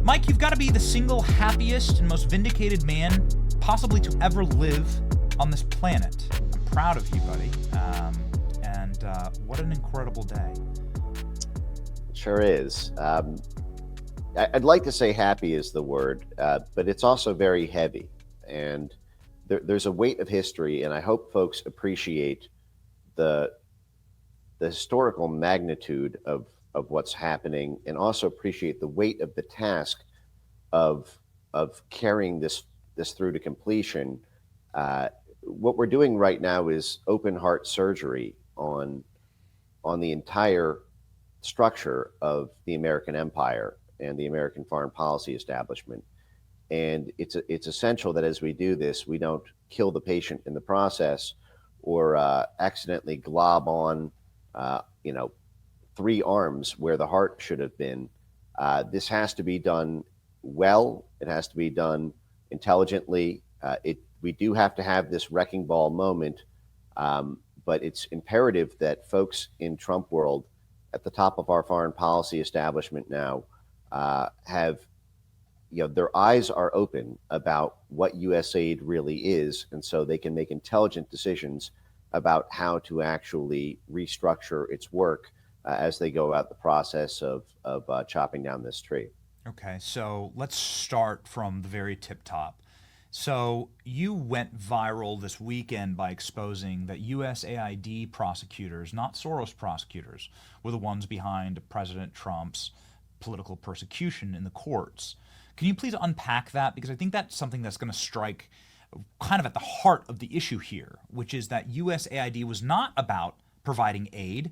Mike, you've got to be the single happiest and most vindicated man possibly to ever live on this planet. I'm proud of you, buddy. And what an incredible day. Sure is. I'd like to say happy is the word, but it's also very heavy. And there's a weight of history, and I hope folks appreciate the historical magnitude of what's happening, and also appreciate the weight of the task of carrying this through to completion. What we're doing right now is open heart surgery on the entire structure of the American empire and the American foreign policy establishment. And it's essential that as we do this, we don't kill the patient in the process, or accidentally glob on, 3 arms where the heart should have been. This has to be done well. It has to be done intelligently. We do have to have this wrecking ball moment, but it's imperative that folks in Trump world at the top of our foreign policy establishment now have, their eyes are open about what USAID really is, and so they can make intelligent decisions about how to actually restructure its work as they go about the process of chopping down this tree. Okay, so let's start from the very tip top. So you went viral this weekend by exposing that USAID prosecutors, not Soros prosecutors, were the ones behind President Trump's political persecution in the courts. Can you please unpack that? Because I think that's something that's going to strike kind of at the heart of the issue here, which is that USAID was not about providing aid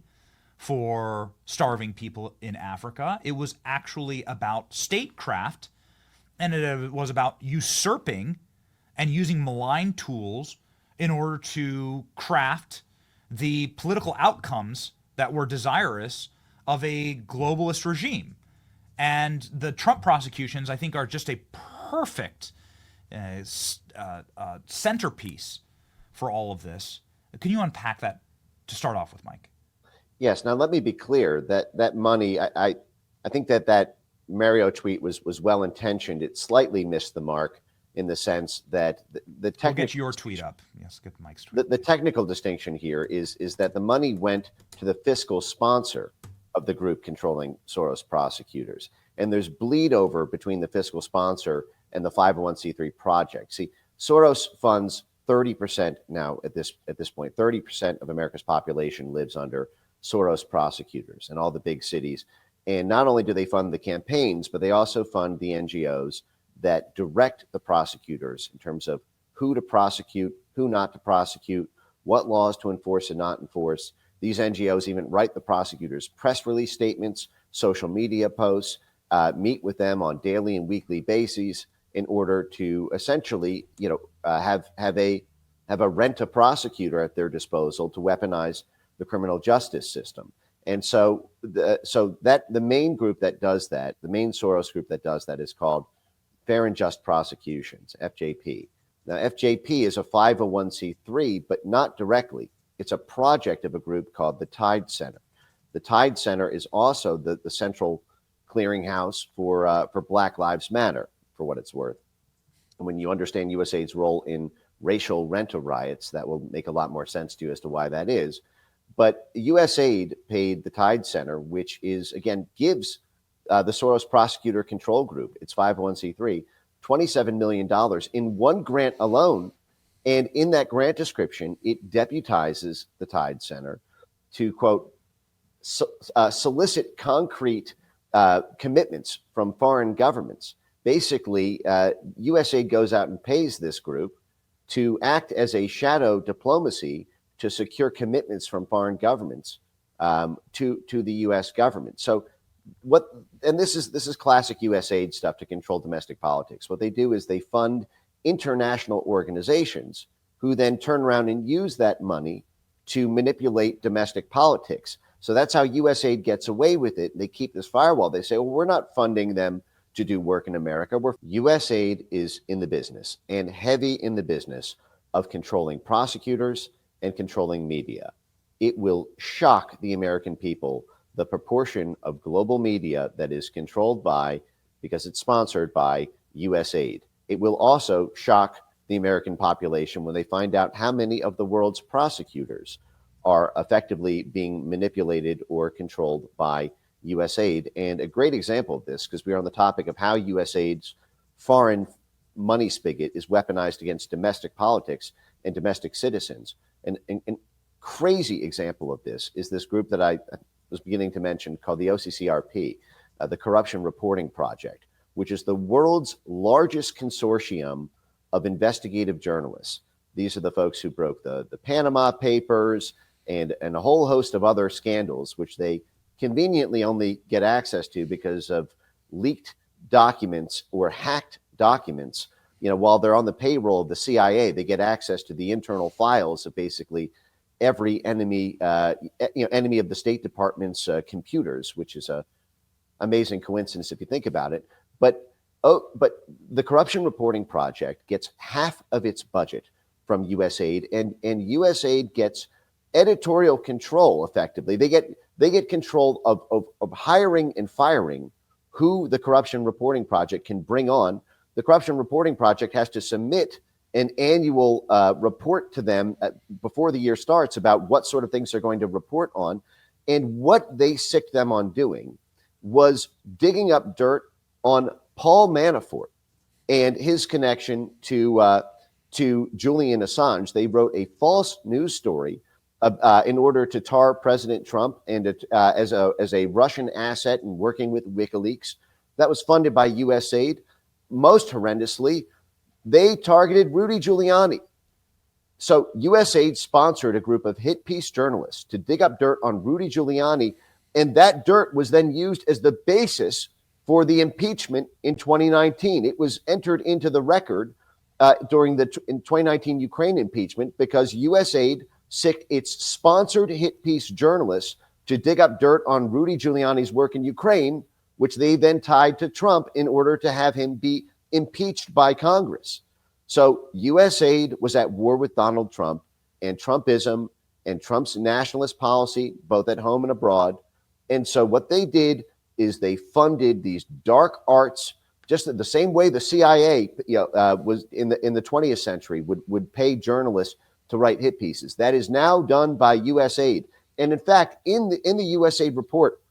for starving people in Africa. It was actually about statecraft, and it was about usurping and using malign tools in order to craft the political outcomes that were desirous of a globalist regime. And the Trump prosecutions, I think, are just a perfect centerpiece for all of this. Can you unpack that to start off with, Mike? Yes. Now, let me be clear that money, I think that Mario tweet was well intentioned. It slightly missed the mark in the sense that the technical. We'll get your tweet up. Yes, get Mike's tweet. The technical distinction here is that the money went to the fiscal sponsor of the group controlling Soros prosecutors, and there's bleed over between the fiscal sponsor and the 501c3 project. See, Soros funds 30% now at this point. 30% of America's population lives under Soros prosecutors in all the big cities. And not only do they fund the campaigns, but they also fund the NGOs that direct the prosecutors in terms of who to prosecute, who not to prosecute, what laws to enforce and not enforce. These NGOs even write the prosecutors' press release statements, social media posts, meet with them on daily and weekly bases in order to essentially, have a rent a prosecutor at their disposal to weaponize the criminal justice system. And so the main group that does that, the main Soros group that does that, is called Fair and Just Prosecutions, FJP. Now, FJP is a 501c3, but not directly. It's a project of a group called the Tide Center. The Tide Center is also the central clearinghouse for Black Lives Matter, for what it's worth. And when you understand USAID's role in racial rent-a riots, that will make a lot more sense to you as to why that is. But USAID paid the Tide Center, which is, again, gives the Soros Prosecutor Control Group, its 501c3, $27 million in one grant alone. And in that grant description, it deputizes the Tide Center to, quote, solicit concrete commitments from foreign governments. Basically, USAID goes out and pays this group to act as a shadow diplomacy to secure commitments from foreign governments to the U.S. government. So this is classic USAID stuff to control domestic politics. What they do is they fund international organizations who then turn around and use that money to manipulate domestic politics. So that's how USAID gets away with it. They keep this firewall. They say, well, we're not funding them to do work in America. USAID is in the business, and heavy in the business, of controlling prosecutors and controlling media. It will shock the American people the proportion of global media that is controlled by because it's sponsored by USAID. It will also shock the American population when they find out how many of the world's prosecutors are effectively being manipulated or controlled by USAID. And a great example of this, because we are on the topic of how USAID's foreign money spigot is weaponized against domestic politics and domestic citizens. And crazy example of this is this group that I was beginning to mention called the OCCRP, the Corruption Reporting Project, which is the world's largest consortium of investigative journalists. These are the folks who broke the Panama Papers and a whole host of other scandals, which they conveniently only get access to because of leaked documents or hacked documents. You know, while they're on the payroll of the CIA, they get access to the internal files of basically every enemy of the State Department's computers, which is a amazing coincidence if you think about it. But the Corruption Reporting Project gets half of its budget from USAID, and USAID gets editorial control. Effectively, they get control of hiring and firing who the Corruption Reporting Project can bring on. The Corruption Reporting Project has to submit an annual report to them before the year starts about what sort of things they're going to report on. And what they sicked them on doing was digging up dirt on Paul Manafort and his connection to Julian Assange. They wrote a false news story in order to tar President Trump and as a Russian asset and working with WikiLeaks. That was funded by USAID. Most horrendously, they targeted Rudy Giuliani. So USAID sponsored a group of hit piece journalists to dig up dirt on Rudy Giuliani, and that dirt was then used as the basis for the impeachment in 2019. It was entered into the record during the 2019 Ukraine impeachment because USAID sicked its sponsored hit piece journalists to dig up dirt on Rudy Giuliani's work in Ukraine, which they then tied to Trump in order to have him be impeached by Congress. So USAID was at war with Donald Trump and Trumpism and Trump's nationalist policy, both at home and abroad. And so what they did is they funded these dark arts, just the same way the CIA was in the 20th century would pay journalists to write hit pieces. That is now done by USAID. And in fact, in the USAID report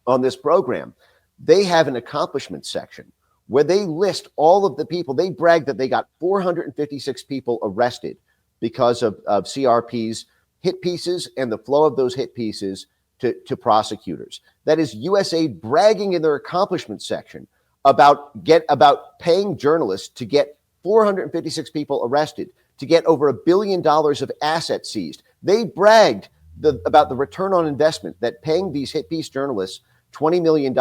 on this program, they have an accomplishment section where they list all of the people. They brag that they got 456 people arrested because of CRP's hit pieces and the flow of those hit pieces to prosecutors. That is USAID bragging in their accomplishment section about paying journalists to get 456 people arrested, to get over $1 billion of assets seized. They bragged about the return on investment, that paying these hit piece journalists $20 million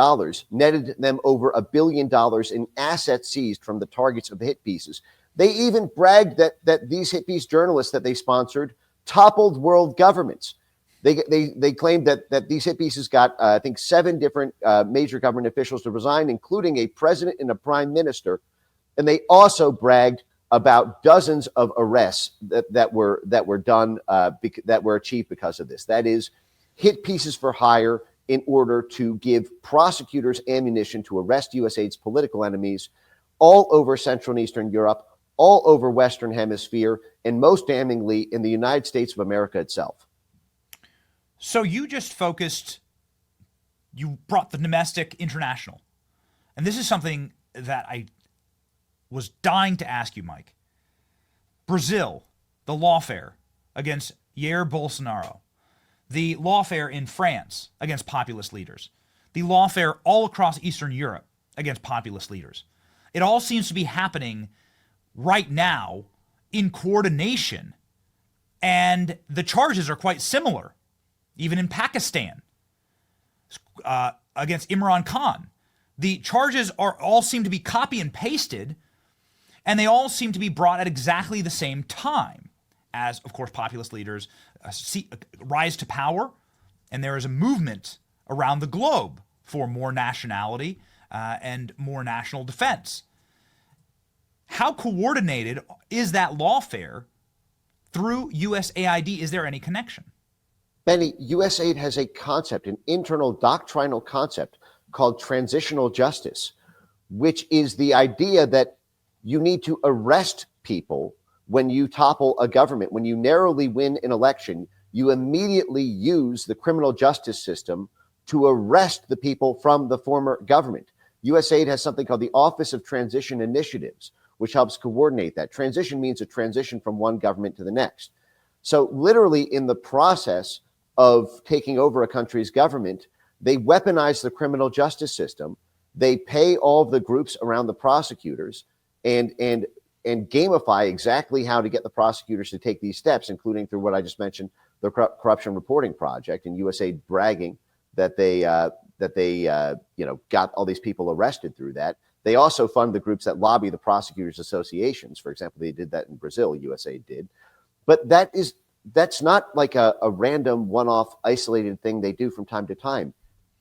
netted them over $1 billion in assets seized from the targets of the hit pieces. They even bragged that these hit piece journalists that they sponsored toppled world governments. They claimed that these hit pieces got, I think, 7 different major government officials to resign, including a president and a prime minister. And they also bragged about dozens of arrests that were done, that were achieved because of this. That is, hit pieces for hire in order to give prosecutors ammunition to arrest USAID's political enemies all over Central and Eastern Europe, all over Western Hemisphere, and most damningly in the United States of America itself. So you brought the domestic international. And this is something that I was dying to ask you, Mike. Brazil, the lawfare against Jair Bolsonaro. The lawfare in France against populist leaders. The lawfare all across Eastern Europe against populist leaders. It all seems to be happening right now in coordination. And the charges are quite similar. Even in Pakistan, against Imran Khan. The charges all seem to be copy and pasted, and they all seem to be brought at exactly the same time as, of course, populist leaders rise to power, and there is a movement around the globe for more nationality and more national defense. How coordinated is that lawfare through USAID? Is there any connection? Benny, USAID has a concept, an internal doctrinal concept called transitional justice, which is the idea that you need to arrest people when you topple a government. When you narrowly win an election, you immediately use the criminal justice system to arrest the people from the former government. USAID has something called the Office of Transition Initiatives, which helps coordinate that. Transition means a transition from one government to the next. So literally in the process of taking over a country's government, they weaponize the criminal justice system. They pay all of the groups around the prosecutors and gamify exactly how to get the prosecutors to take these steps, including through what I just mentioned, the Corruption Reporting Project, and USAID bragging that they got all these people arrested through that. They also fund the groups that lobby the prosecutors' associations. For example, they did that in Brazil, USAID did. But that's not like a random one-off isolated thing they do from time to time.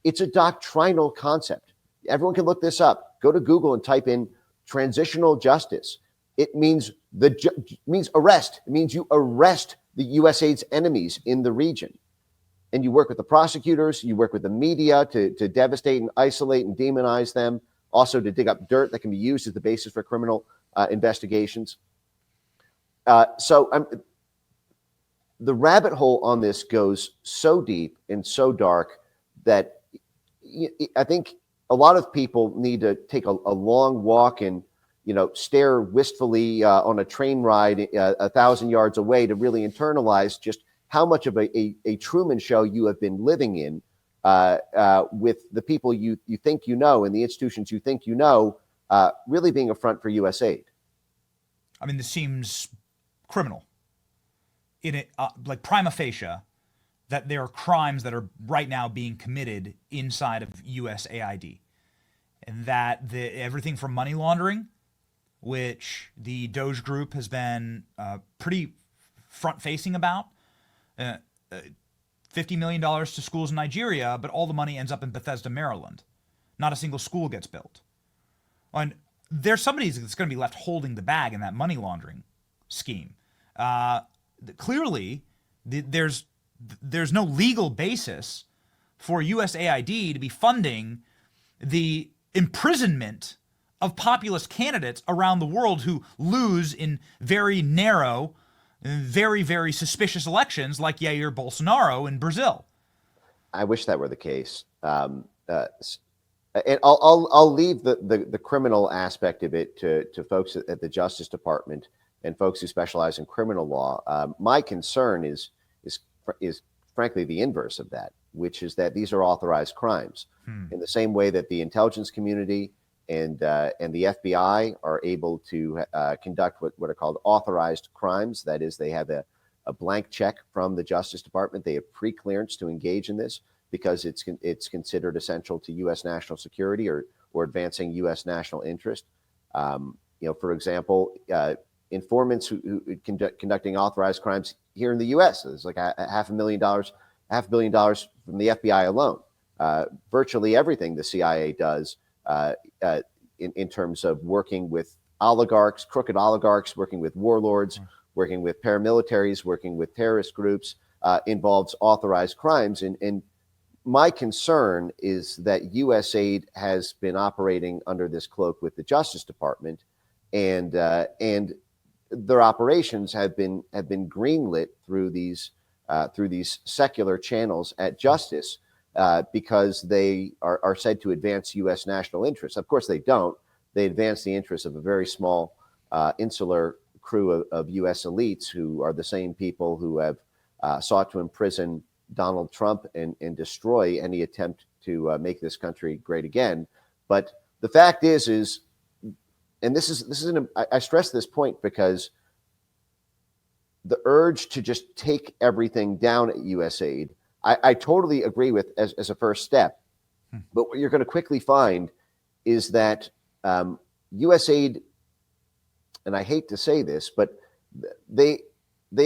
It's a doctrinal concept. Everyone can look this up. Go to Google and type in transitional justice. It means means arrest. It means you arrest the USAID's enemies in the region. And you work with the prosecutors, you work with the media to devastate and isolate and demonize them, also to dig up dirt that can be used as the basis for criminal investigations. The rabbit hole on this goes so deep and so dark that I think a lot of people need to take a long walk and stare wistfully on a train ride 1,000 yards away to really internalize just how much of a Truman Show you have been living in with the people you think you know and the institutions you think you know really being a front for USAID. I mean, this seems criminal. Like prima facie, that there are crimes that are right now being committed inside of USAID. And that everything from money laundering, which the DOGE group has been pretty front-facing about, $50 million to schools in Nigeria, but all the money ends up in Bethesda, Maryland. Not a single school gets built. And there's somebody that's going to be left holding the bag in that money laundering scheme. Clearly, there's no legal basis for USAID to be funding the imprisonment of populist candidates around the world who lose in very narrow, very, very suspicious elections like Jair Bolsonaro in Brazil. I wish that were the case. And I'll leave the criminal aspect of it to folks at the Justice Department and folks who specialize in criminal law. My concern is frankly the inverse of that, which is that these are authorized crimes. In the same way that the intelligence community and the FBI are able to conduct what are called authorized crimes. That is, they have a blank check from the Justice Department. They have pre-clearance to engage in this because it's considered essential to U.S. national security or advancing U.S. national interest. For example, informants who conducting authorized crimes here in the U.S. There's like $500 million from the FBI alone. Virtually everything the CIA does in terms of working with oligarchs, crooked oligarchs, working with warlords, working with paramilitaries, working with terrorist groups, involves authorized crimes. And my concern is that USAID has been operating under this cloak with the Justice Department, and their operations have been greenlit through these secular channels at Justice. Because they are said to advance U.S. national interests. Of course, they don't. They advance the interests of a very small insular crew of U.S. elites who are the same people who have sought to imprison Donald Trump and destroy any attempt to make this country great again. But the fact is, and I stress this point because the urge to just take everything down at USAID, I totally agree with as a first step. But what you're going to quickly find is that USAID, and I hate to say this, but they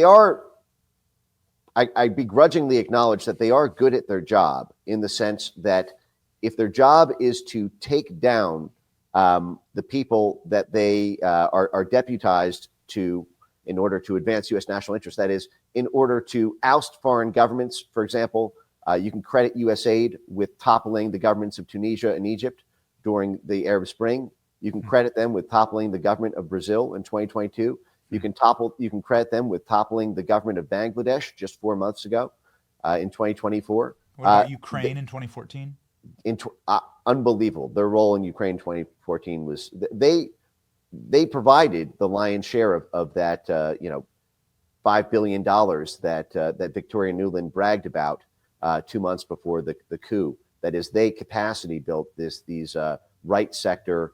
are, I begrudgingly acknowledge that they are good at their job in the sense that if their job is to take down the people that they are deputized to in order to advance U.S. national interest, that is, in order to oust foreign governments, for example, you can credit USAID with toppling the governments of Tunisia and Egypt during the Arab Spring. You can credit them with toppling the government of Brazil in 2022. You can credit them with toppling the government of Bangladesh just 4 months ago in 2024. What about Ukraine in 2014? Unbelievable. Their role in Ukraine in 2014 was they provided the lion's share of that $5 billion that Victoria Nuland bragged about 2 months before the coup. That is, they capacity built these right sector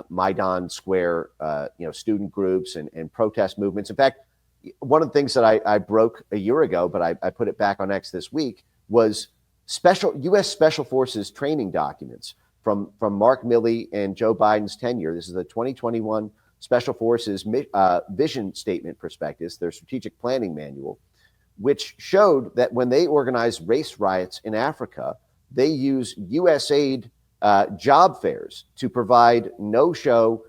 Maidan Square student groups and protest movements. In fact, one of the things that I broke a year ago, but I put it back on X this week, was U.S. Special Forces training documents from Mark Milley and Joe Biden's tenure. This is the 2021 Special Forces vision statement prospectus, their strategic planning manual, which showed that when they organized race riots in Africa, they use USAID job fairs to provide no-show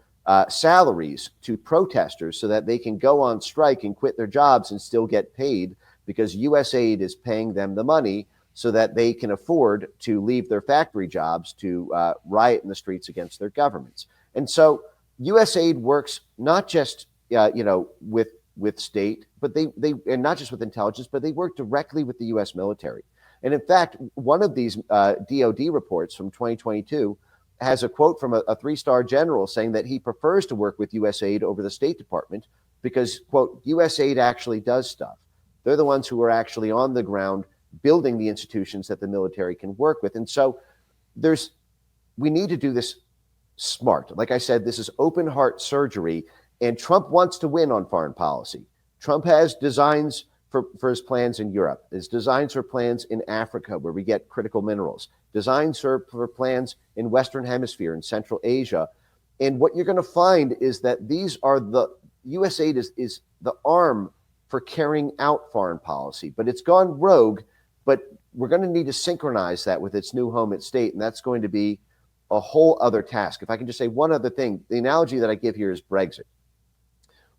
salaries to protesters so that they can go on strike and quit their jobs and still get paid, because USAID is paying them the money so that they can afford to leave their factory jobs to riot in the streets against their governments. And so USAID works not just with state, but they and not just with intelligence, but they work directly with the U.S. military. And in fact, one of these DOD reports from 2022 has a quote from a three-star general saying that he prefers to work with USAID over the State Department because, quote, USAID actually does stuff. They're the ones who are actually on the ground building the institutions that the military can work with. And so we need to do this smart. Like I said, this is open heart surgery, and Trump wants to win on foreign policy. Trump has designs for his plans in Europe, his designs for plans in Africa, where we get critical minerals, designs for plans in Western Hemisphere and Central Asia. And what you're going to find is that these are USAID is the arm for carrying out foreign policy, but it's gone rogue. But we're going to need to synchronize that with its new home at state, and that's going to be a whole other task. If I can just say one other thing, the analogy that I give here is Brexit.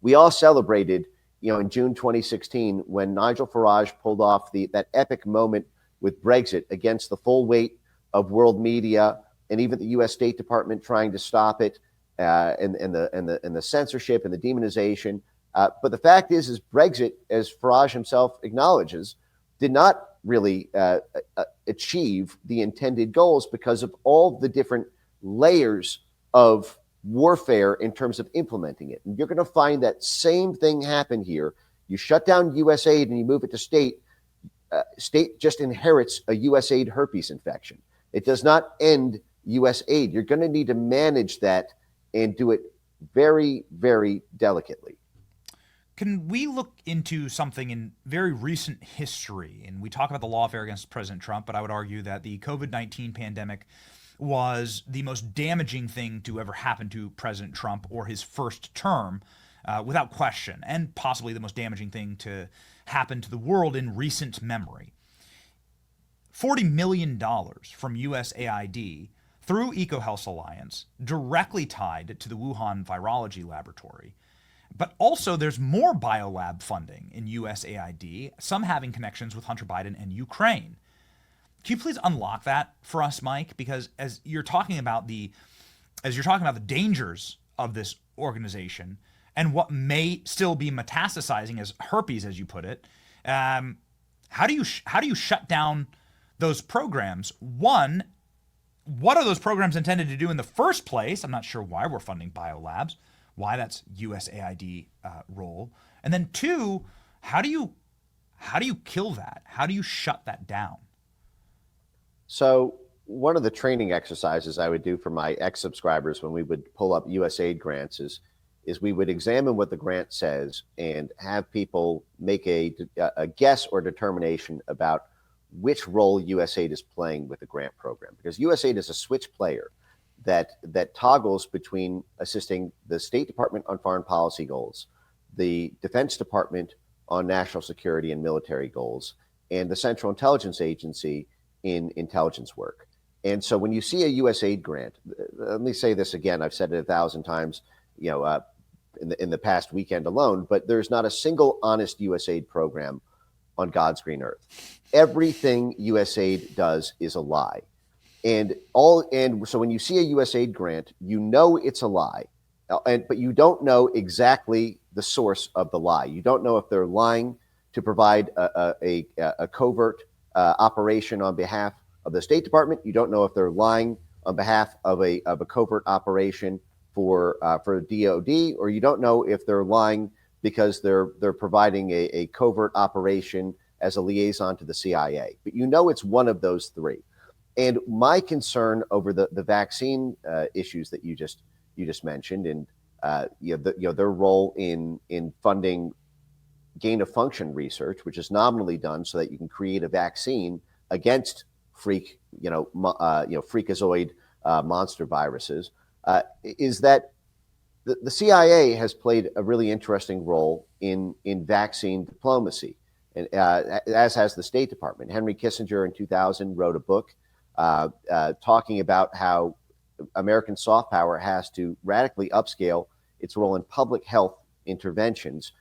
We all celebrated, in June 2016 when Nigel Farage pulled off that epic moment with Brexit against the full weight of world media and even the U.S. State Department trying to stop it, and the censorship and the demonization. But the fact is Brexit, as Farage himself acknowledges, did not really achieve the intended goals because of all the different layers of warfare in terms of implementing it. And you're going to find that same thing happen here. You shut down USAID and you move it to state. State just inherits a USAID herpes infection. It does not end USAID. You're going to need to manage that and do it very, very delicately. Can we look into something in very recent history? And we talk about the lawfare against President Trump, but I would argue that the COVID-19 pandemic was the most damaging thing to ever happen to President Trump or his first term, without question, and possibly the most damaging thing to happen to the world in recent memory. $40 million from USAID through EcoHealth Alliance, directly tied to the Wuhan Virology Laboratory. But also there's more biolab funding in USAID, some having connections with Hunter Biden and Ukraine. Can you please unlock that for us, Mike? Because as you're talking about the dangers of this organization and what may still be metastasizing as herpes, as you put it, how do you shut down those programs? One, what are those programs intended to do in the first place? I'm not sure why we're funding biolabs, why that's USAID role. And then two, how do you kill that? How do you shut that down? So one of the training exercises I would do for my ex-subscribers when we would pull up USAID grants is we would examine what the grant says and have people make a guess or determination about which role USAID is playing with the grant program. Because USAID is a switch player that toggles between assisting the State Department on foreign policy goals, the Defense Department on national security and military goals, and the Central Intelligence Agency in intelligence work. And so when you see a USAID grant, let me say this again, I've said it 1,000 times, in the past weekend alone, but there's not a single honest USAID program on God's green earth. Everything USAID does is a lie. And so when you see a USAID grant, you know it's a lie, but you don't know exactly the source of the lie. You don't know if they're lying to provide a covert operation on behalf of the State Department. You don't know if they're lying on behalf of a covert operation for DOD, or you don't know if they're lying because they're providing a covert operation as a liaison to the CIA. But you know it's one of those three. And my concern over the vaccine issues that you just mentioned, and their role in funding gain of function research, which is nominally done so that you can create a vaccine against freakazoid monster viruses, is that the CIA has played a really interesting role in vaccine diplomacy, and as has the State Department. Henry Kissinger in 2000 wrote a book talking about how American soft power has to radically upscale its role in public health interventions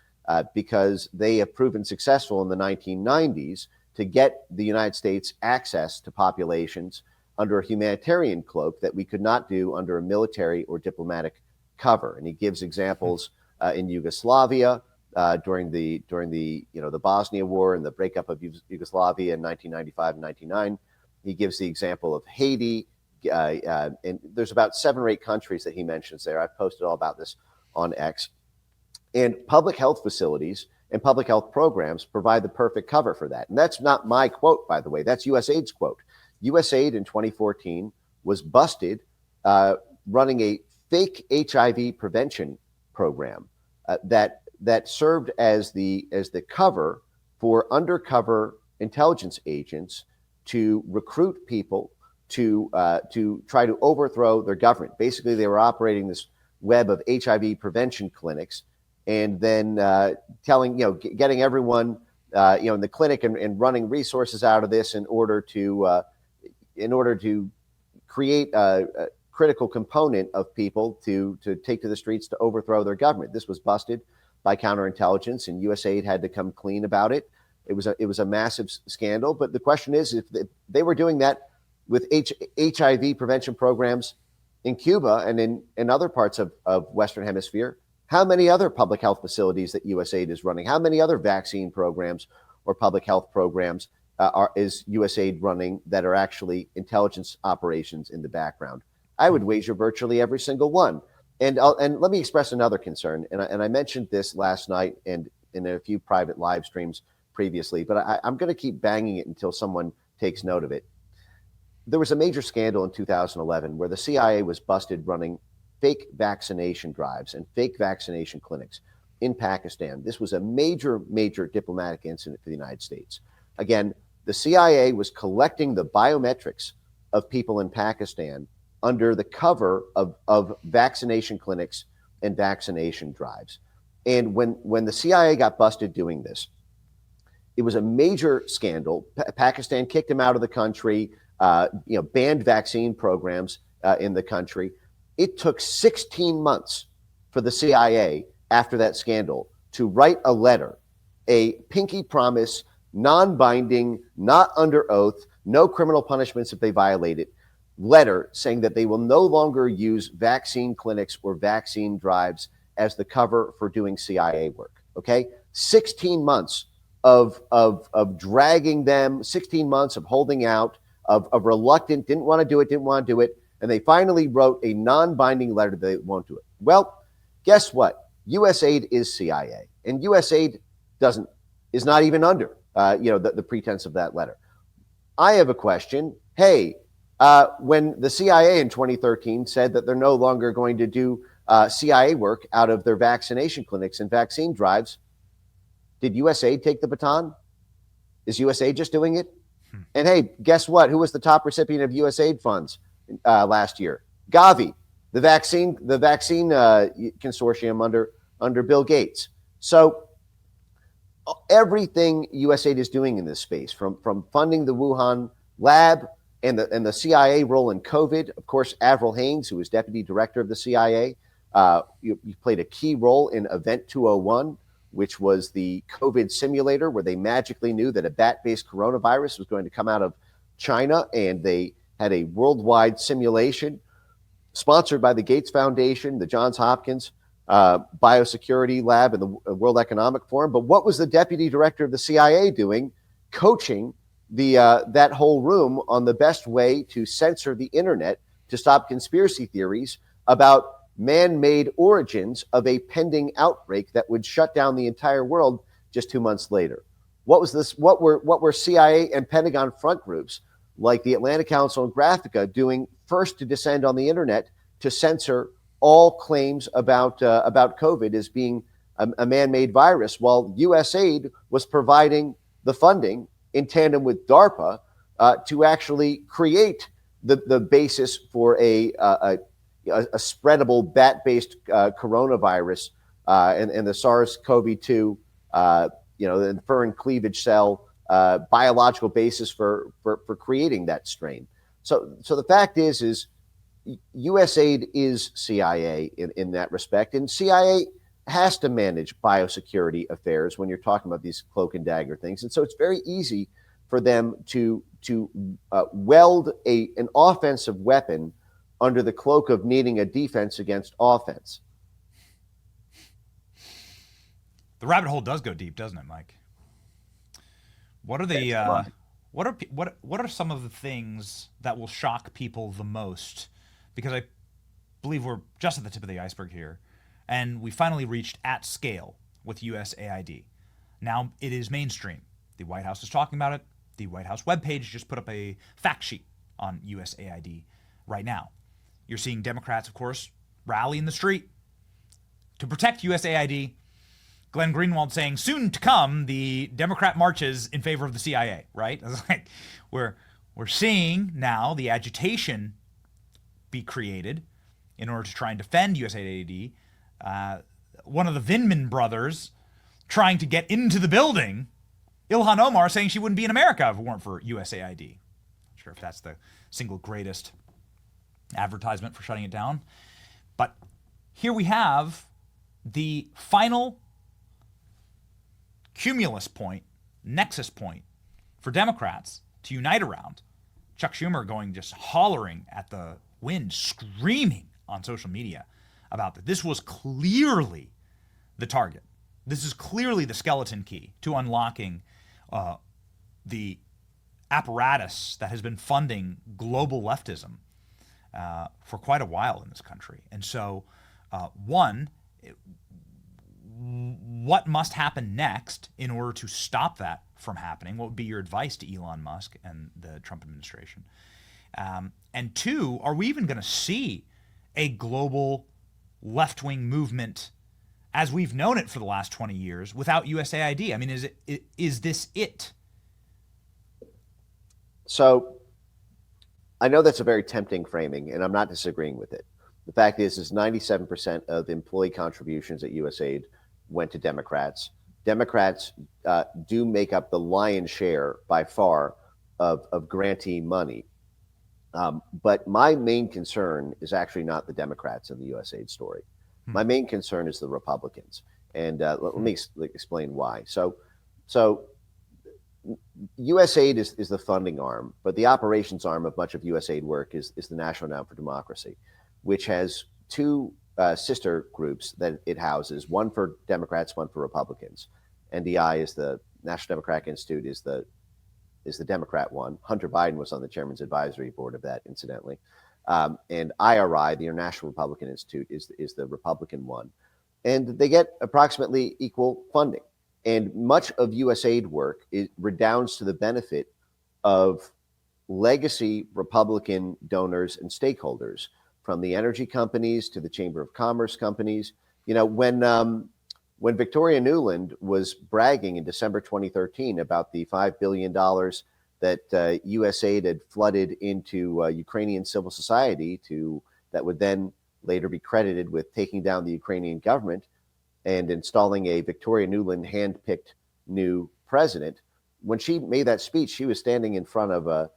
because they have proven successful in the 1990s to get the United States access to populations under a humanitarian cloak that we could not do under a military or diplomatic cover. And he gives examples in Yugoslavia during the Bosnia War and the breakup of Yugoslavia in 1995 and 1999. He gives the example of Haiti, and there's about 7 or 8 countries that he mentions there. I've posted all about this on X. And public health facilities and public health programs provide the perfect cover for that. And that's not my quote, by the way. That's USAID's quote. USAID in 2014 was busted running a fake HIV prevention program that served as the cover for undercover intelligence agents to recruit people to try to overthrow their government. Basically, they were operating this web of HIV prevention clinics, and then getting everyone in the clinic and running resources out of this in order to create a critical component of people to take to the streets to overthrow their government. This was busted by counterintelligence, and USAID had to come clean about it. It was a massive scandal. But the question is, if they were doing that with HIV prevention programs in Cuba and in other parts of Western Hemisphere, how many other public health facilities that USAID is running? How many other vaccine programs or public health programs is USAID running that are actually intelligence operations in the background? I would wager virtually every single one. And let me express another concern. And I mentioned this last night and in a few private live streams previously, but I'm going to keep banging it until someone takes note of it. There was a major scandal in 2011 where the CIA was busted running fake vaccination drives and fake vaccination clinics in Pakistan. This was a major, major diplomatic incident for the United States. Again, the CIA was collecting the biometrics of people in Pakistan under the cover of vaccination clinics and vaccination drives. And when the CIA got busted doing this, it was a major scandal. Pakistan kicked him out of the country, banned vaccine programs in the country. It took 16 months for the CIA after that scandal to write a letter, a pinky promise, non-binding, not under oath, no criminal punishments if they violate it, letter saying that they will no longer use vaccine clinics or vaccine drives as the cover for doing CIA work. Okay, 16 months of dragging them, 16 months of holding out, of reluctant, didn't want to do it, and they finally wrote a non-binding letter that they won't do it. Well, guess what? USAID is CIA, and USAID is not even under the pretense of that letter. I have a question. Hey, when the CIA in 2013 said that they're no longer going to do CIA work out of their vaccination clinics and vaccine drives, did USAID take the baton? Is USAID just doing it? And hey, guess what? Who was the top recipient of USAID funds last year? Gavi, the vaccine consortium under Bill Gates. So everything USAID is doing in this space, from funding the Wuhan lab and the CIA role in COVID. Of course, Avril Haines, who was deputy director of the CIA, you played a key role in Event 201, which was the COVID simulator where they magically knew that a bat-based coronavirus was going to come out of China, and they had a worldwide simulation sponsored by the Gates Foundation, the Johns Hopkins Biosecurity Lab, and the World Economic Forum. But what was the deputy director of the CIA doing, coaching that whole room on the best way to censor the internet to stop conspiracy theories about man-made origins of a pending outbreak that would shut down the entire world just 2 months later? What was this? What were CIA and Pentagon front groups like the Atlantic Council and Graphica doing first to descend on the internet to censor all claims about COVID as being a man-made virus, while USAID was providing the funding in tandem with DARPA to actually create the basis for a spreadable bat-based coronavirus and the SARS-CoV-2, the furin cleavage cell biological basis for creating that strain. So the fact is USAID is CIA in that respect, and CIA has to manage biosecurity affairs when you're talking about these cloak and dagger things. And so it's very easy for them to weld an offensive weapon under the cloak of needing a defense against offense. The rabbit hole does go deep, doesn't it, Mike? What are the what are some of the things that will shock people the most? Because I believe we're just at the tip of the iceberg here, and we finally reached at scale with USAID. Now it is mainstream. The White House is talking about it. The White House webpage just put up a fact sheet on USAID right now. You're seeing Democrats, of course, rally in the street to protect USAID. Glenn Greenwald saying, soon to come, the Democrat marches in favor of the CIA, right? It's like we're seeing now the agitation be created in order to try and defend USAID. One of the Vindman brothers trying to get into the building, Ilhan Omar saying she wouldn't be in America if it weren't for USAID. Not sure if that's the single greatest advertisement for shutting it down. But here we have the final cumulus point, nexus point for Democrats to unite around. Chuck Schumer going just hollering at the wind, screaming on social media about that. This was clearly the target. This is clearly the skeleton key to unlocking the apparatus that has been funding global leftism for quite a while in this country. And so, what must happen next in order to stop that from happening? What would be your advice to Elon Musk and the Trump administration? And two, are we even going to see a global left-wing movement as we've known it for the last 20 years without USAID? I mean, is this it? So I know that's a very tempting framing, and I'm not disagreeing with it. The fact is 97% of employee contributions at USAID went to Democrats. Democrats do make up the lion's share by far of grantee money. But my main concern is actually not the Democrats in the USAID story. My main concern is the Republicans. And let me explain why. So USAID is the funding arm, but the operations arm of much of USAID work is the National Endowment for Democracy, which has two sister groups that it houses, one for Democrats, one for Republicans. NDI is the National Democratic Institute, is the Democrat one. Hunter Biden was on the chairman's advisory board of that, incidentally. And IRI, the International Republican Institute, is the Republican one. And they get approximately equal funding. And much of USAID work redounds to the benefit of legacy Republican donors and stakeholders, from the energy companies to the Chamber of Commerce companies. You know, when Victoria Nuland was bragging in December 2013 about the $5 billion that USAID had flooded into Ukrainian civil society that would then later be credited with taking down the Ukrainian government and installing a Victoria Nuland hand-picked new president. When she made that speech, she was standing in front of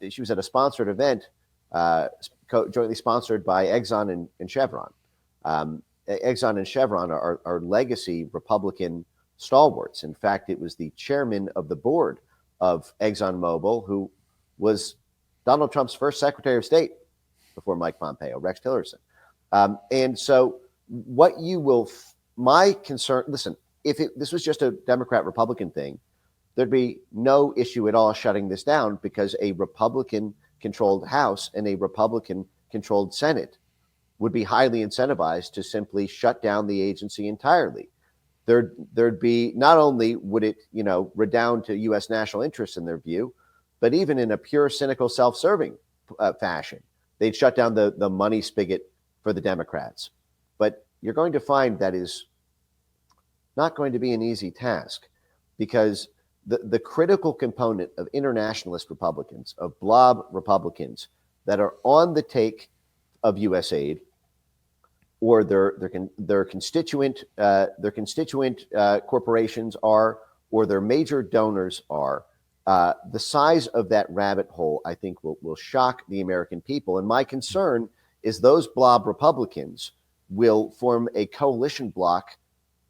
she was at a sponsored event, jointly sponsored by Exxon and Chevron. Exxon and Chevron are legacy Republican stalwarts. In fact, it was the chairman of the board of ExxonMobil who was Donald Trump's first Secretary of State before Mike Pompeo, Rex Tillerson. And so what you will, my concern, listen, if this was just a Democrat-Republican thing, there'd be no issue at all shutting this down because a Republican-controlled House and a Republican-controlled Senate would be highly incentivized to simply shut down the agency entirely. There'd be, not only would it, redound to U.S. national interests in their view, but even in a pure, cynical, self-serving fashion, they'd shut down the money spigot for the Democrats. But you're going to find that is not going to be an easy task, because the critical component of internationalist Republicans, of blob Republicans that are on the take of USAID, or their constituent corporations are, or their major donors are, the size of that rabbit hole, I think, will shock the American people. And my concern is those blob Republicans will form a coalition bloc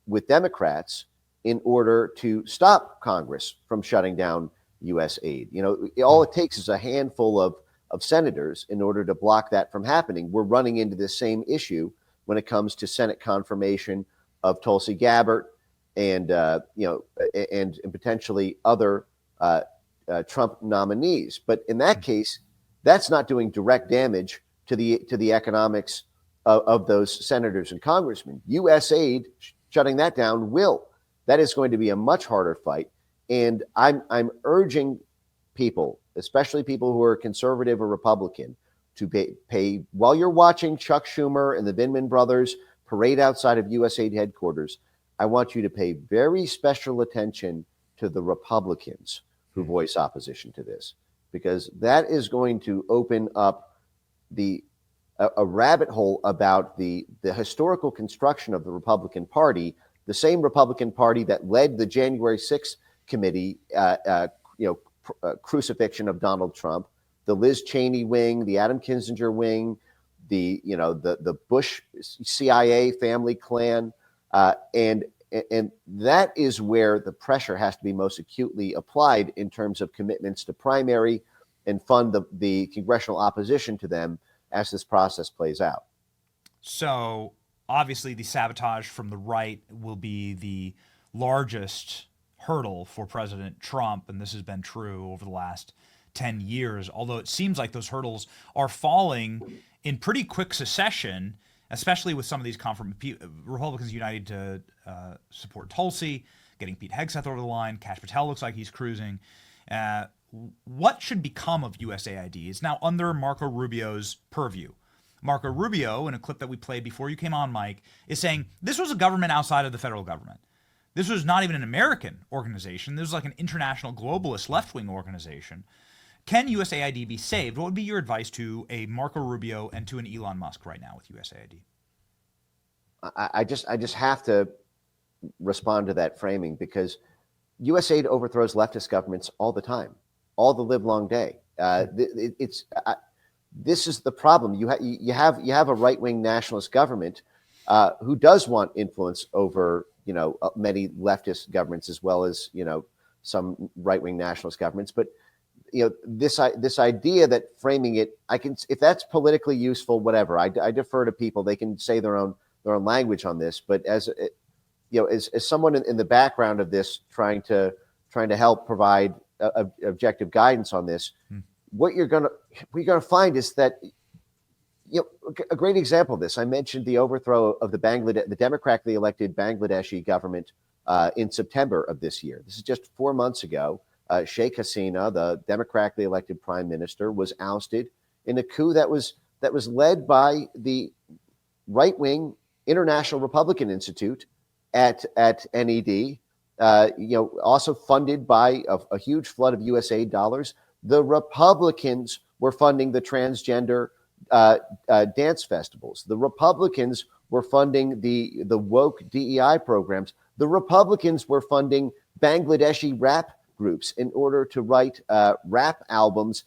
with Democrats in order to stop Congress from shutting down USAID. All it takes is a handful of senators in order to block that from happening. We're running into this same issue when it comes to Senate confirmation of Tulsi Gabbard and potentially other Trump nominees. But in that case, that's not doing direct damage to the economics of those senators and congressmen. USAID shutting that down will. That is going to be a much harder fight. And I'm urging people, especially people who are conservative or Republican, to pay while you're watching Chuck Schumer and the Vindman brothers parade outside of USAID headquarters. I want you to pay very special attention to the Republicans who voice opposition to this, because that is going to open up a rabbit hole about the historical construction of the Republican Party, the same Republican Party that led the January 6th committee, crucifixion of Donald Trump, the Liz Cheney wing, the Adam Kinzinger wing, the Bush CIA family clan, and that is where the pressure has to be most acutely applied in terms of commitments to primary and fund the congressional opposition to them as this process plays out. So obviously the sabotage from the right will be the largest hurdle for President Trump, and this has been true over the last 10 years, although it seems like those hurdles are falling in pretty quick succession, especially with some of these Republicans united to support Tulsi, getting Pete Hegseth over the line. Kash Patel looks like he's cruising. What should become of USAID? It's now under Marco Rubio's purview. Marco Rubio, in a clip that we played before you came on, Mike, is saying this was a government outside of the federal government. This was not even an American organization. This was like an international globalist left-wing organization. Can USAID be saved? What would be your advice to a Marco Rubio and to an Elon Musk right now with USAID? I just have to respond to that framing, because USAID overthrows leftist governments all the time, all the live long day. This is the problem. You have a right-wing nationalist government who does want influence over many leftist governments, as well as some right-wing nationalist governments. But this idea that framing it, if that's politically useful, whatever. I defer to people; they can say their own language on this. But as someone in the background of this, trying to help provide objective guidance on this, what you're gonna find is that a great example of this. I mentioned the overthrow of the democratically elected Bangladeshi government in September of this year. This is just 4 months ago. Sheikh Hasina, the democratically elected prime minister, was ousted in a coup that was led by the right-wing International Republican Institute at NED, also funded by a huge flood of USAID dollars. The Republicans were funding the transgender dance festivals. The Republicans were funding the woke DEI programs. The Republicans were funding Bangladeshi rap groups in order to write rap albums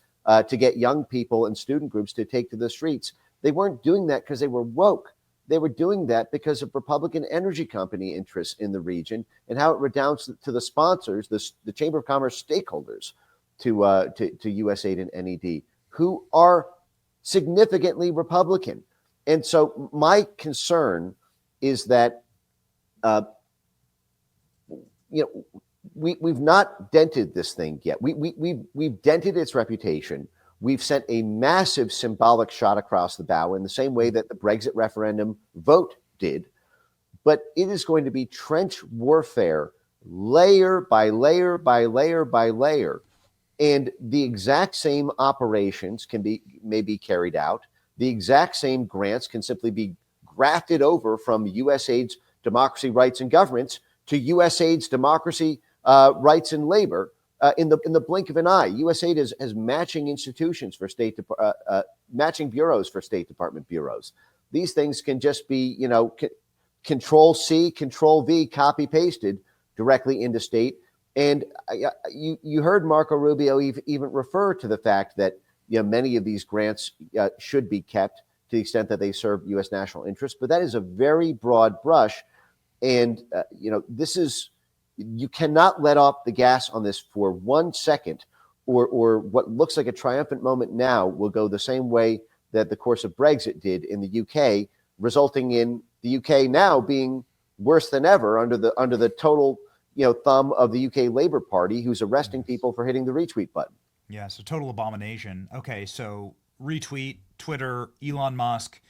to get young people and student groups to take to the streets. They weren't doing that because they were woke. They were doing that because of Republican energy company interests in the region and how it redounds to the sponsors, the Chamber of Commerce stakeholders to USAID and NED, who are significantly Republican. And so my concern is that, we've not dented this thing yet. We've dented its reputation. We've sent a massive symbolic shot across the bow in the same way that the Brexit referendum vote did. But it is going to be trench warfare, layer by layer by layer by layer. And the exact same operations may be carried out. The exact same grants can simply be grafted over from USAID's democracy, rights, and governance to USAID's democracy, rights, and labor in the blink of an eye. USAID has matching institutions for matching bureaus for State Department bureaus. These things can just be, Control C, Control V, copy pasted directly into state. And you heard Marco Rubio even refer to the fact that many of these grants should be kept to the extent that they serve U.S. national interests. But that is a very broad brush. And, you cannot let off the gas on this for 1 second, or what looks like a triumphant moment now will go the same way that the course of Brexit did in the UK, resulting in the UK now being worse than ever under the total thumb of the UK Labour Party, who's arresting people for hitting the retweet button. Yeah, so total abomination. Okay, so retweet, Twitter, Elon Musk,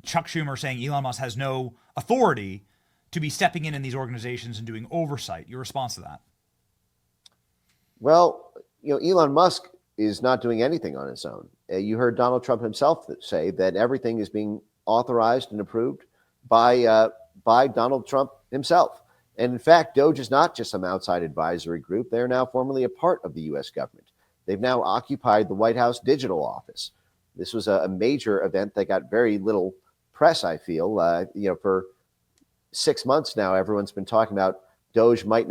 Chuck Schumer saying Elon Musk has no authority to be stepping in these organizations and doing oversight. Your response to that? Well, Elon Musk is not doing anything on his own. You heard Donald Trump himself say that everything is being authorized and approved by Donald Trump himself. And in fact, DOGE is not just some outside advisory group. They're now formally a part of the U.S. government. They've now occupied the White House digital office. This was a major event that got very little press, I feel. For 6 months now, everyone's been talking about DOGE might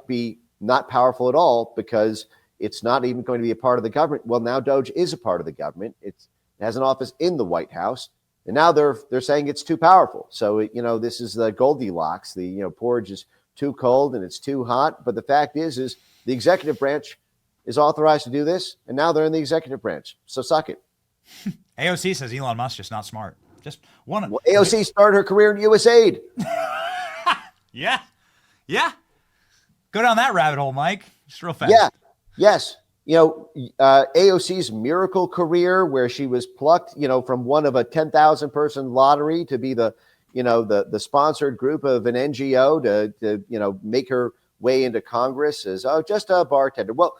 be not powerful at all because it's not even going to be a part of the government. Well, now DOGE is a part of the government. It has an office in the White House, and now they're saying it's too powerful. So this is the Goldilocks. The porridge is too cold and it's too hot. But the fact is the executive branch is authorized to do this, and now they're in the executive branch. So suck it. AOC says Elon Musk just not smart. Just one. Well, AOC started her career in USAID. Yeah. Go down that rabbit hole, Mike. Just real fast. Yeah. Yes. AOC's miracle career, where she was plucked, from one of a 10,000 person lottery to be the sponsored group of an NGO to make her way into Congress as just a bartender. Well,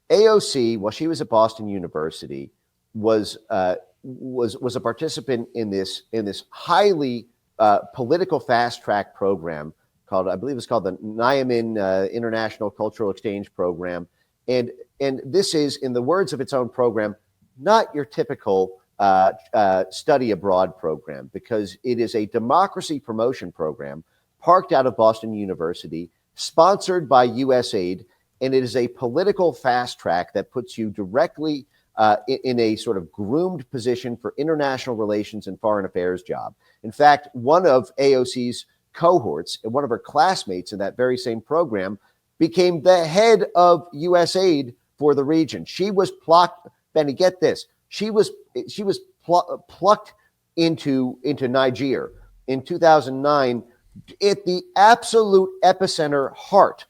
AOC, while she was at Boston University, was a participant in this highly political fast track program called, I believe it's called the Nyamin International Cultural Exchange Program. And this is, in the words of its own program, not your typical study abroad program, because it is a democracy promotion program parked out of Boston University, sponsored by USAID, and it is a political fast track that puts you directly in a sort of groomed position for international relations and foreign affairs job. In fact, one of AOC's cohorts and one of her classmates in that very same program became the head of USAID for the region. She was plucked. Benny, get this. She was plucked into Niger in 2009 at the absolute epicenter heart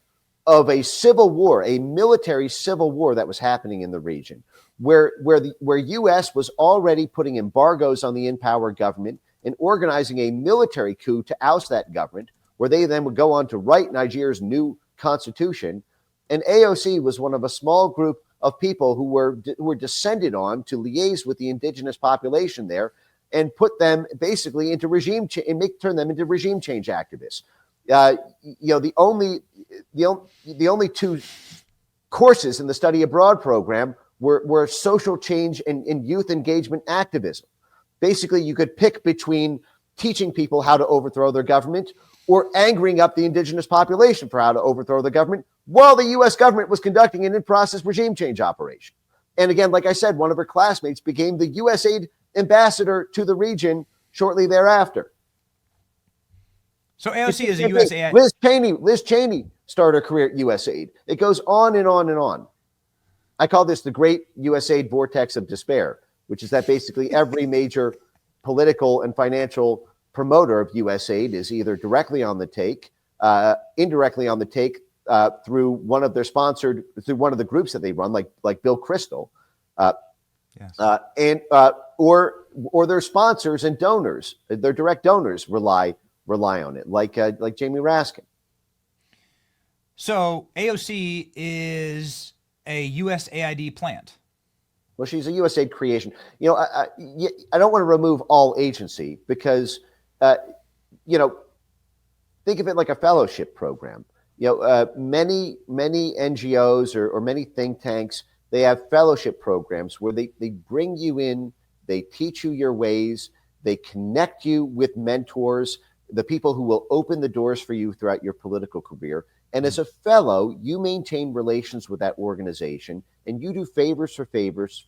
of a civil war, a military civil war that was happening in the region, where U.S. was already putting embargoes on the in-power government and organizing a military coup to oust that government, where they then would go on to write Niger's new constitution. And AOC was one of a small group of people who were descended on to liaise with the indigenous population there and put them basically into turn them into regime change activists. The only two courses in the study abroad program were social change and youth engagement activism. Basically, you could pick between teaching people how to overthrow their government or angering up the indigenous population for how to overthrow the government while the U.S. government was conducting an in-process regime change operation. And again, like I said, one of her classmates became the USAID ambassador to the region shortly thereafter. So AOC is a USAID. Liz Cheney started her career at USAID. It goes on and on and on. I call this the great USAID vortex of despair, which is that basically every major political and financial promoter of USAID is either directly on the take, indirectly on the take through one of the groups that they run, like Bill Kristol, or their sponsors and donors, their direct donors rely on it, like Jamie Raskin. So AOC is a USAID plant. Well, she's a USAID creation. I don't want to remove all agency because, think of it like a fellowship program. Many NGOs or many think tanks, they have fellowship programs where they bring you in, they teach you your ways, they connect you with mentors, the people who will open the doors for you throughout your political career. And as a fellow, you maintain relations with that organization and you do favors for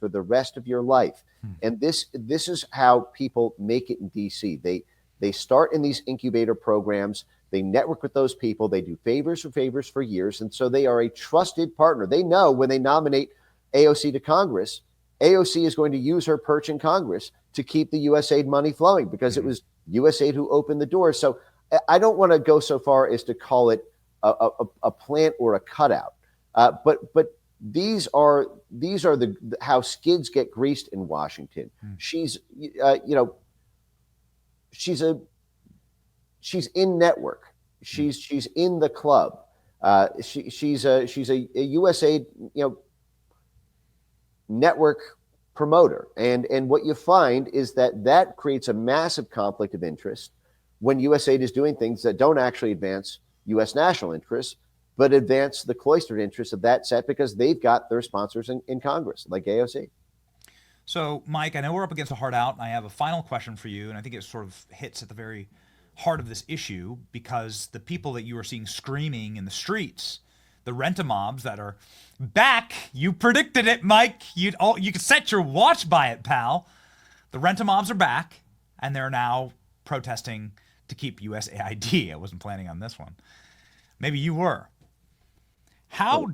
the rest of your life. And this is how people make it in DC. They start in these incubator programs, they network with those people, they do favors for years, and so they are a trusted partner. They know when they nominate AOC to Congress, AOC is going to use her perch in Congress to keep the USAID money flowing because it was USAID who opened the door. So I don't want to go so far as to call it a plant or a cutout, but these are how skids get greased in Washington. She's in network. She's in the club. She's a USAID network promoter, and what you find is that creates a massive conflict of interest when USAID is doing things that don't actually advance U.S. national interests, but advance the cloistered interests of that set because they've got their sponsors in Congress, like AOC. So, Mike, I know we're up against a hard out, and I have a final question for you, and I think it sort of hits at the very heart of this issue because the people that you are seeing screaming in the streets, the rent-a-mobs that are back, you predicted it, Mike. You could set your watch by it, pal. The rent-a-mobs are back, and they're now protesting to keep USAID. I wasn't planning on this one. Maybe you were. How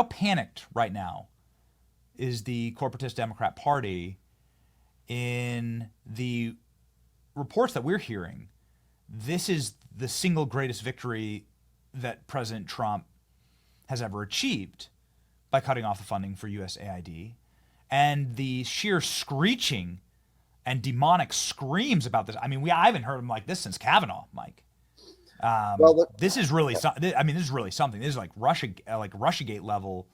panicked right now is the corporatist Democrat Party in the reports that we're hearing? This is the single greatest victory that President Trump has ever achieved by cutting off the funding for USAID, and the sheer screeching and demonic screams about this. I mean, I haven't heard them like this since Kavanaugh, Mike. This is really something. I mean, this is really something. This is like Russiagate level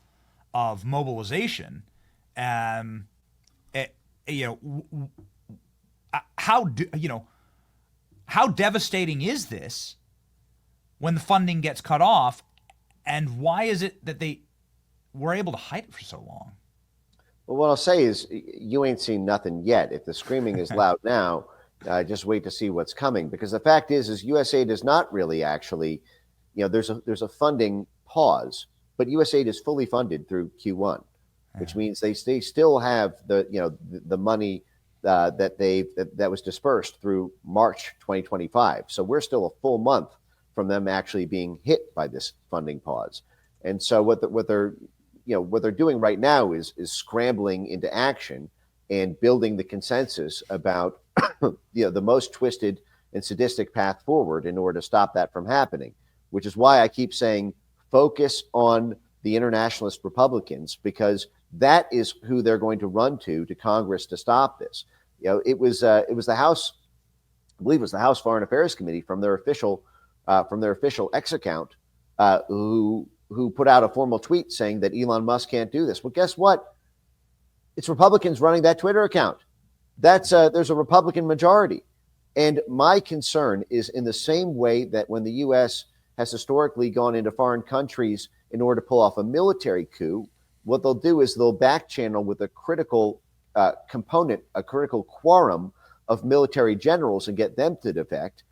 of mobilization. How devastating is this when the funding gets cut off, and why is it that they were able to hide it for so long? Well, what I'll say is you ain't seen nothing yet. If the screaming is loud now, just wait to see what's coming. Because the fact is USAID is not really actually, there's a funding pause, but USAID is fully funded through Q1, which means they still have the money that was dispersed through March 2025. So we're still a full month from them actually being hit by this funding pause. And so what they're doing right now is scrambling into action and building the consensus about the most twisted and sadistic path forward in order to stop that from happening, which is why I keep saying focus on the internationalist Republicans, because that is who they're going to run to Congress to stop this. It was the House, I believe it was the House Foreign Affairs Committee from their official X account who put out a formal tweet saying that Elon Musk can't do this. Well, guess what? It's Republicans running that Twitter account. There's a Republican majority. And my concern is in the same way that when the U.S. has historically gone into foreign countries in order to pull off a military coup, what they'll do is they'll back channel with a critical component, a critical quorum of military generals and get them to defect,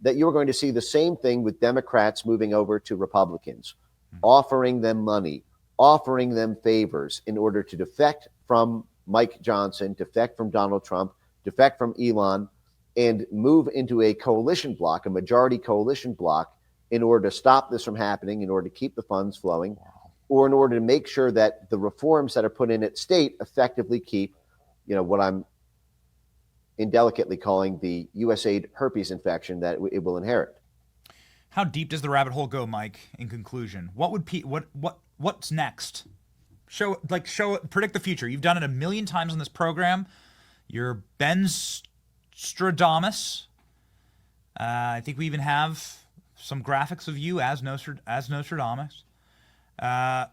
that you're going to see the same thing with Democrats moving over to Republicans, offering them money, offering them favors in order to defect from Mike Johnson, defect from Donald Trump, defect from Elon, and move into a coalition bloc, a majority coalition bloc, in order to stop this from happening, in order to keep the funds flowing. or in order to make sure that the reforms that are put in at state effectively keep, what I'm indelicately calling the USAID herpes infection that it will inherit. How deep does the rabbit hole go, Mike? In conclusion, what's next? Predict the future. You've done it a million times on this program. You're Benz Stradamus. I think we even have some graphics of you as Nostradamus.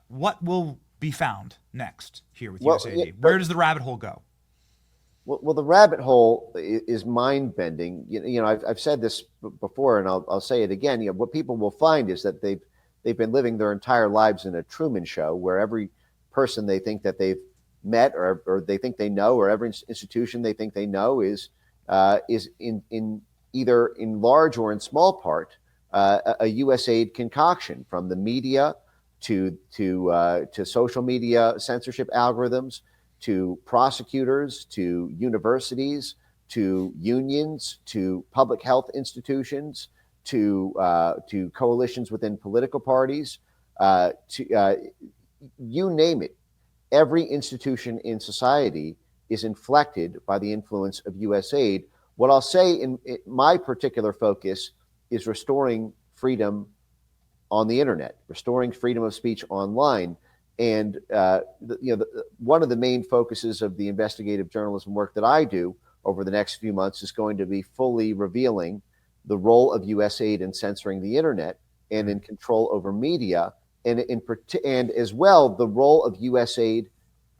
What will be found next here with USAID? Where does the rabbit hole go? Well, the rabbit hole is mind-bending. I've said this before, and I'll say it again. What people will find is that they've been living their entire lives in a Truman Show, where every person they think that they've met or they think they know, or every institution they think they know is in either in large or in small part a USAID concoction, from the media to social media censorship algorithms, to prosecutors, to universities, to unions, to public health institutions, to coalitions within political parties, you name it. Every institution in society is inflected by the influence of USAID. What I'll say in my particular focus is restoring freedom on the internet, restoring freedom of speech online. And one of the main focuses of the investigative journalism work that I do over the next few months is going to be fully revealing the role of USAID in censoring the internet and in control over media, and as well the role of USAID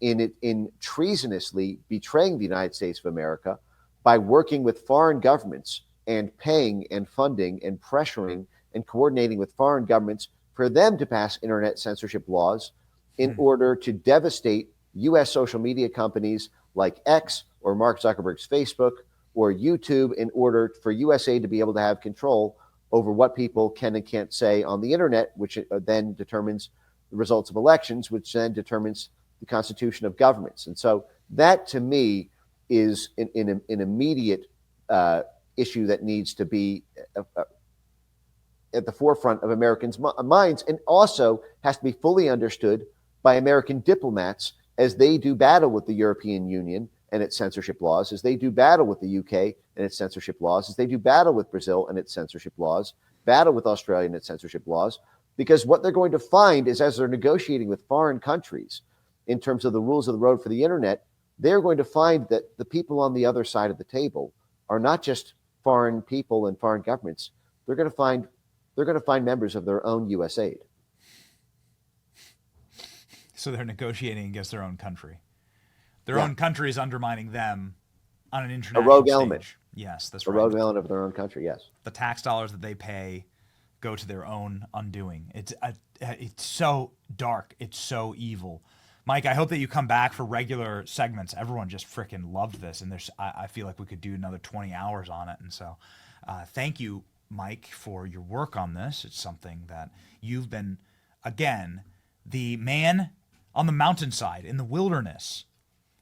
in treasonously betraying the United States of America by working with foreign governments and paying and funding and pressuring and coordinating with foreign governments for them to pass internet censorship laws in order to devastate U.S. social media companies like X or Mark Zuckerberg's Facebook or YouTube, in order for USAID to be able to have control over what people can and can't say on the internet, which then determines the results of elections, which then determines the constitution of governments. And so that, to me, is an immediate issue that needs to be at the forefront of Americans' minds, and also has to be fully understood by American diplomats as they do battle with the European Union and its censorship laws, as they do battle with the UK and its censorship laws, as they do battle with Brazil and its censorship laws, battle with Australia and its censorship laws. Because what they're going to find is, as they're negotiating with foreign countries in terms of the rules of the road for the internet, they're going to find that the people on the other side of the table are not just foreign people and foreign governments. They're going to find members of their own USAID. So they're negotiating against their own country. Their own country is undermining them on an international rogue stage. element. Yes, that's right. A rogue element of their own country, yes. The tax dollars that they pay go to their own undoing. It's so dark. It's so evil. Mike, I hope that you come back for regular segments. Everyone just freaking loved this, and I feel like we could do another 20 hours on it. And so thank you, Mike, for your work on this. It's something that you've been, again, the man on the mountainside, in the wilderness,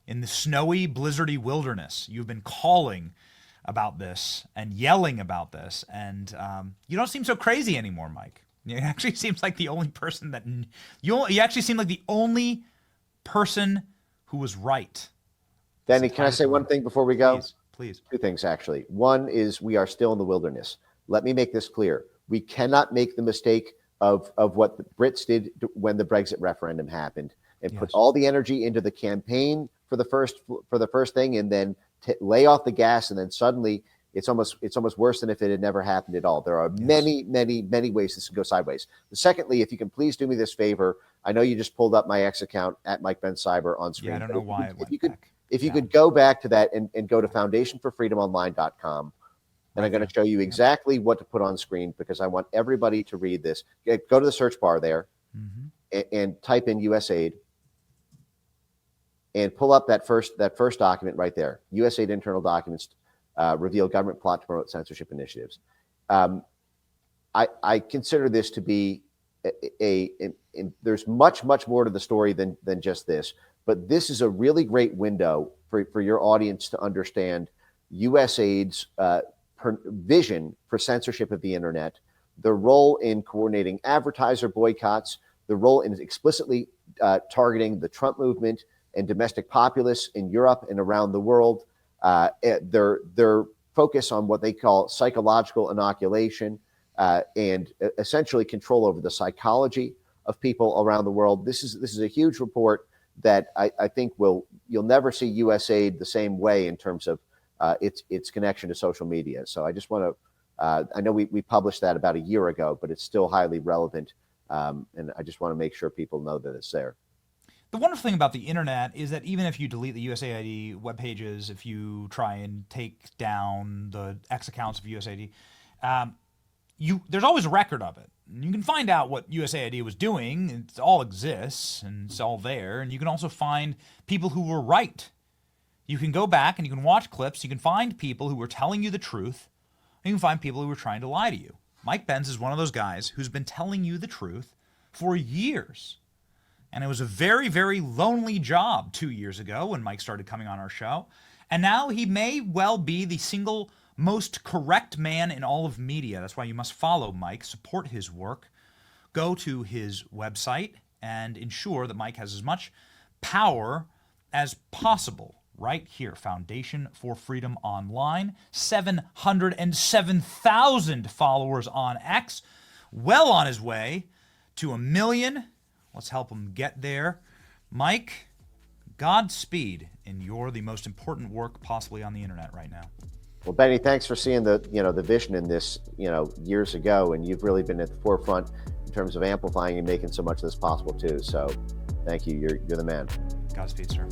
in the snowy, blizzardy wilderness. You've been calling about this and yelling about this, and you don't seem so crazy anymore, Mike. It actually seems like the only person that you actually seem like the only person who was right. Danny, can I say one thing before we go? Please. Two things, actually. One is, we are still in the wilderness. Let me make this clear. We cannot make the mistake of what the Brits did when the Brexit referendum happened, and put all the energy into the campaign for the first thing, and then lay off the gas, and then suddenly it's almost worse than if it had never happened at all. There are many ways this can go sideways. Secondly, if you can please do me this favor, I know you just pulled up my X account at Mike Ben Cyber on screen. Yeah, I don't know why if you could go back to that and go to foundationforfreedomonline.com. And I'm going to show you exactly what to put on screen, because I want everybody to read this. Go to the search bar there and type in USAID, and pull up that first document right there. USAID internal documents reveal government plot to promote censorship initiatives. I consider this to be there's much more to the story than just this, but this is a really great window for your audience to understand USAID's vision for censorship of the internet, their role in coordinating advertiser boycotts, the role in explicitly targeting the Trump movement and domestic populists in Europe and around the world. Their focus on what they call psychological inoculation and essentially control over the psychology of people around the world. This is a huge report that I think you'll never see USAID the same way in terms of its connection to social media. So I just want to, I know we published that about a year ago, but it's still highly relevant. And I just want to make sure people know that it's there. The wonderful thing about the internet is that even if you delete the USAID web pages, if you try and take down the X accounts of USAID, there's always a record of it. You can find out what USAID was doing. It all exists and it's all there. And you can also find people who were right. You can go back and you can watch clips. You can find people who were telling you the truth. And you can find people who were trying to lie to you. Mike Benz is one of those guys who's been telling you the truth for years. And it was a very, very lonely job 2 years ago when Mike started coming on our show. And now he may well be the single most correct man in all of media. That's why you must follow Mike, support his work, go to his website, and ensure that Mike has as much power as possible. Right here, Foundation for Freedom Online, 707,000 followers on X, well on his way to 1 million. Let's help him get there. Mike, Godspeed in the most important work possibly on the internet right now. Well, Benny, thanks for seeing the vision in this, years ago, and you've really been at the forefront in terms of amplifying and making so much of this possible too. So thank you. You're the man. Godspeed, sir.